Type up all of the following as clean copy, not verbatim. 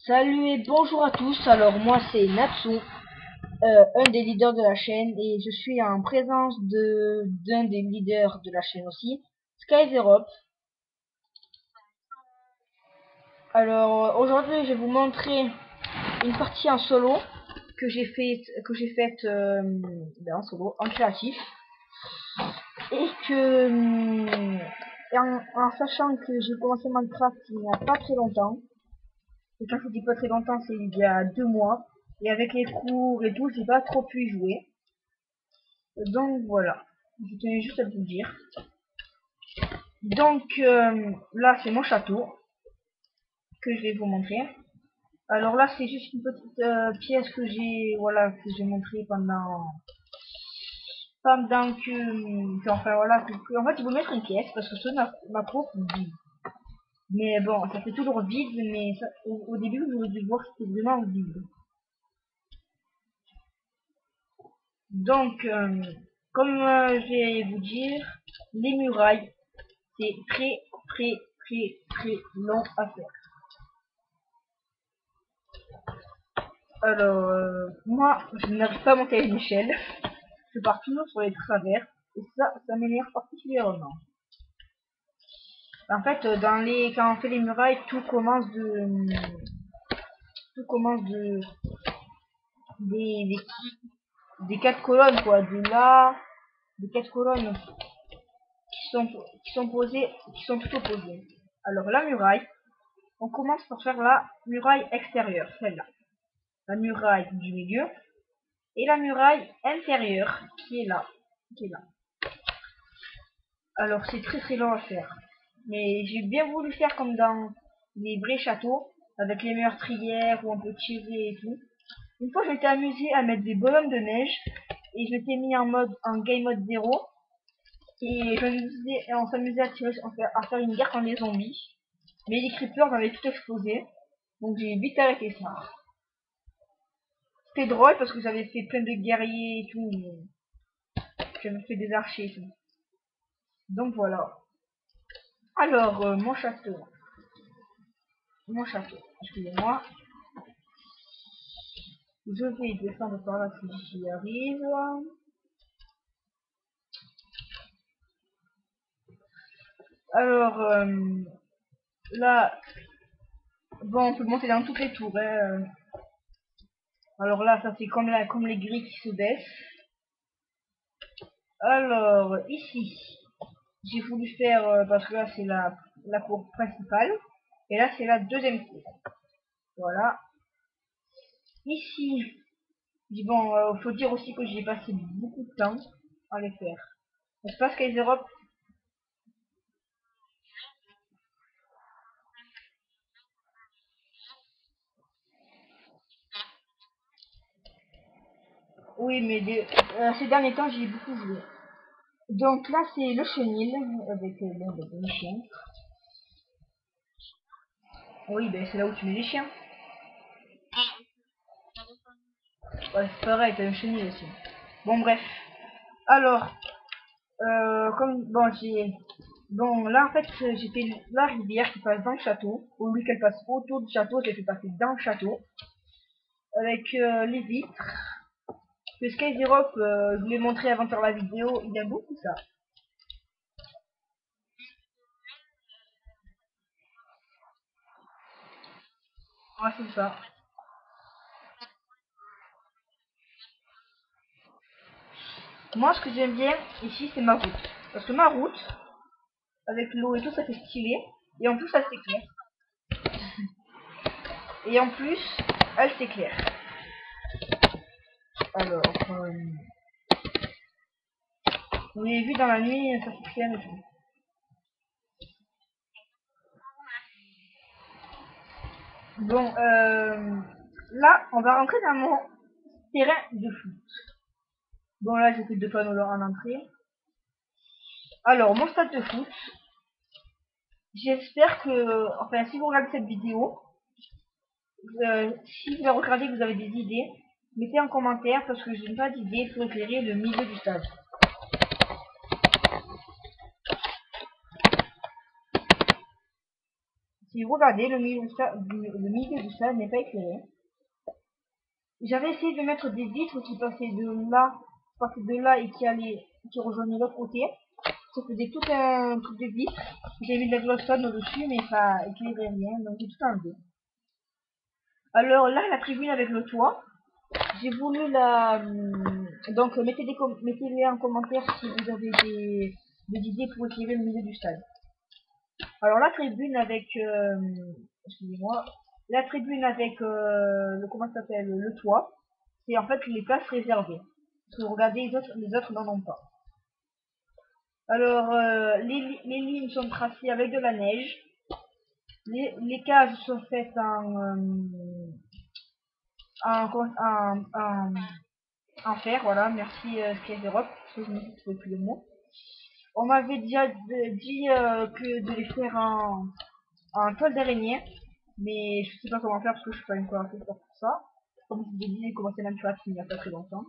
Salut et bonjour à tous, alors moi c'est Natsu, un des leaders de la chaîne et je suis en présence d'un des leaders de la chaîne aussi, SkyZerop. Alors aujourd'hui je vais vous montrer une partie en solo que j'ai faite en solo, en créatif et en sachant que j'ai commencé Minecraft il n'y a pas très longtemps. Et quand je dis pas très longtemps, c'est il y a 2 mois. Et avec les cours et tout, j'ai pas trop pu y jouer. Donc voilà. Je tenais juste à vous dire. Donc là, c'est mon château que je vais vous montrer. Alors là, c'est juste une petite pièce que j'ai montré pendant enfin voilà, en fait, il faut mettre une pièce parce que c'est ma prof dit. Mais bon, ça fait toujours vide, mais au début, vous aurez dû voir que c'était vraiment vide. Donc, comme je vais vous dire, les murailles, c'est très, très, très, très long à faire. Alors, moi, je n'arrive pas à monter à une échelle. Je pars toujours sur les travers. Et ça m'énerve particulièrement. En fait, quand on fait les murailles, tout commence des, des, des 4 colonnes, quoi. Des 4 colonnes qui sont tout opposées. Alors, la muraille, on commence par faire la muraille extérieure, celle-là. La muraille du milieu et la muraille intérieure qui est là. Alors c'est très très long à faire. Mais j'ai bien voulu faire comme dans les vrais châteaux, avec les meurtrières où on peut tirer et tout. Une fois je m'étais amusé à mettre des bonhommes de neige et je m'étais mis en game mode 0 et on s'amusait à faire une guerre contre les zombies. Mais les creepers m'avaient tout explosé, donc j'ai vite arrêté ça. C'était drôle parce que j'avais fait plein de guerriers et tout, j'avais fait des archers et tout. Donc voilà. Alors, mon château, excusez-moi. Je vais descendre par là si j'y arrive. Alors, là, bon, on peut monter dans toutes les tours, hein. Alors là, ça c'est comme les grilles qui se baissent. Alors, ici, j'ai voulu faire, parce que là c'est la cour principale. Et là c'est la deuxième cour. Voilà. Ici, bon, faut dire aussi que j'ai passé beaucoup de temps à les faire. N'est-ce pas, SkyZerop? Oui, mais ces derniers temps, j'y ai beaucoup joué. Donc là, c'est le chenil avec les chiens. Oui, ben c'est là où tu mets les chiens. Ouais, c'est pareil, t'as un chenil aussi. Bon, bref. Alors, bon, là, en fait, j'ai fait la rivière qui passe dans le château. Au lieu qu'elle passe autour du château, j'ai fait passer dans le château. Avec les vitres. Le SkyZerop, je vous l'ai montré avant de faire la vidéo, il aime beaucoup ça. Ouais, c'est ça. Moi, ce que j'aime bien ici, c'est ma route. Parce que ma route, avec l'eau et tout, ça fait stylé. Et en plus, elle s'éclaire. Et en plus, elle s'éclaire. Alors, vous l'avez vu dans la nuit, ça s'éclaire et tout. Bon, là, on va rentrer dans mon terrain de foot. Bon, là, j'ai fait 2 panneaux en entrée. Alors, mon stade de foot, j'espère que, enfin, si vous regardez cette vidéo, si vous la regardez, que vous avez des idées, mettez en commentaire parce que je n'ai pas d'idée pour éclairer le milieu du stade. Et regardez, le milieu du stade n'est pas éclairé. J'avais essayé de mettre des vitres qui passaient de là et qui rejoignaient l'autre côté. Ça faisait tout un truc de vitres. J'ai mis de la glowstone au-dessus, mais ça éclairait rien, donc j'ai tout enlevé. Alors là, la tribune avec le toit, j'ai voulu donc mettez-les en commentaire si vous avez des idées pour éclairer le milieu du stade. Alors la tribune avec, excusez-moi, la tribune avec comment ça s'appelle, le toit, c'est en fait les places réservées. Parce que regardez, les autres n'en ont pas. Alors les lignes sont tracées avec de la neige. Les cases sont faites en fer, voilà, merci Skate Europe, parce que je ne trouvais plus le mot. On m'avait déjà dit que de les faire en toile d'araignée, mais je sais pas comment faire parce que je suis pas encore assez fort pour ça. Comme je vous ai dit, j'ai commencé Minecraft il n'y a pas très longtemps.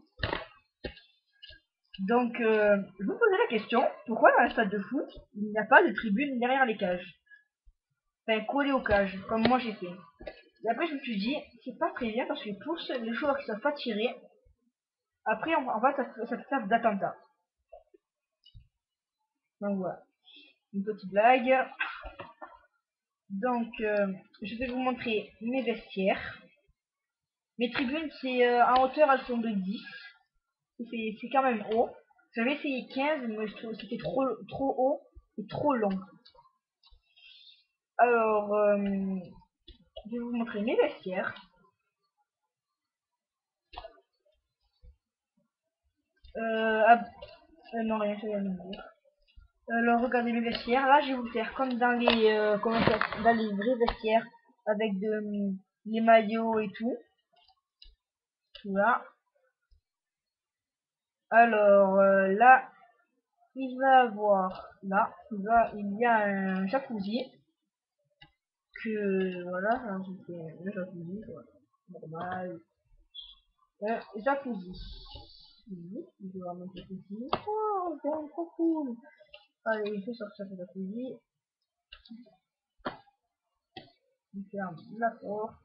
Donc, je vous posais la question, pourquoi dans un stade de foot, il n'y a pas de tribune derrière les cages? Enfin, collé aux cages, comme moi j'ai fait. Et après, je me suis dit, c'est pas très bien parce que pour les joueurs qui savent pas tirer, après, en fait, ça te sert d'attentat. Donc voilà, une petite blague. Donc, je vais vous montrer mes vestiaires. Mes tribunes, c'est en hauteur, elles sont de 10. C'est quand même haut. J'avais essayé 15, mais je trouve que c'était trop haut et trop long. Alors, je vais vous montrer mes vestiaires. Non, rien, je vais me dire. Alors, regardez mes vestiaires. Là, je vais vous faire comme dans dans les vrais vestiaires avec les maillots et tout. Voilà. Alors, là, il va avoir, là, il y a un jacuzzi. Que, voilà, alors je fais le jacuzzi, voilà. Normal. Jacuzzi. Oui, je vais ramener le jacuzzi. Oh, c'est trop cool. Allez, je vais sortir le jacuzzi. Je ferme la porte.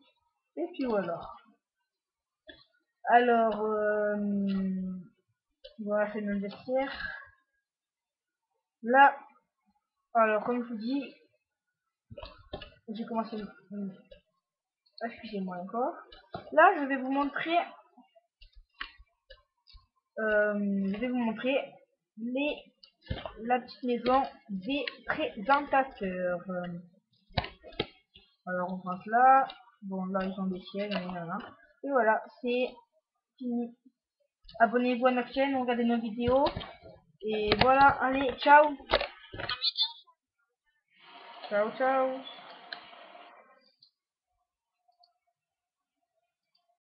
Et puis voilà. Alors, voilà, c'est le vestiaire. Là, alors, comme je vous dis, j'ai commencé. Excusez-moi encore. Là, je vais vous montrer. La petite maison des présentateurs. Alors, on rentre là. Bon, là, ils ont des sièges. Et voilà, c'est fini. Abonnez-vous à notre chaîne, regardez nos vidéos. Et voilà, allez, ciao. Ciao, ciao.